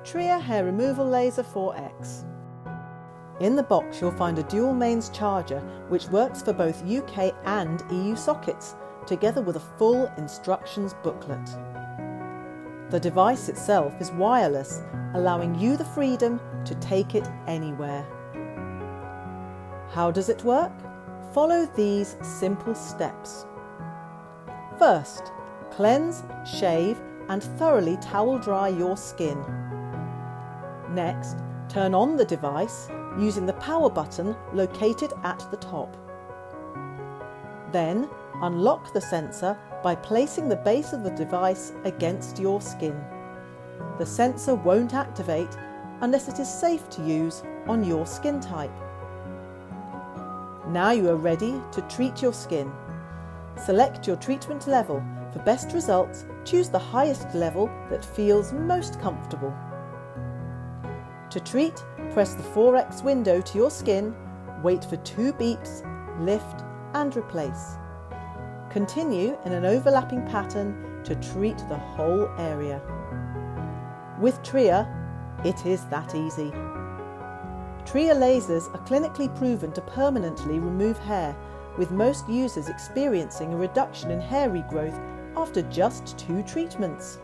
Tria Hair Removal Laser 4X. In the box you'll find a dual mains charger which works for both UK and EU sockets, together with a full instructions booklet. The device itself is wireless, allowing you the freedom to take it anywhere. How does it work? Follow these simple steps. First, cleanse, shave and thoroughly towel dry your skin. Next, turn on the device using the power button located at the top. Then, unlock the sensor by placing the base of the device against your skin. The sensor won't activate unless it is safe to use on your skin type. Now you are ready to treat your skin. Select your treatment level. For best results, choose the highest level that feels most comfortable. To treat, press the 4X window to your skin, wait for 2 beeps, lift and replace. Continue in an overlapping pattern to treat the whole area. With Tria, it is that easy. Tria lasers are clinically proven to permanently remove hair, with most users experiencing a reduction in hair regrowth after just 2 treatments.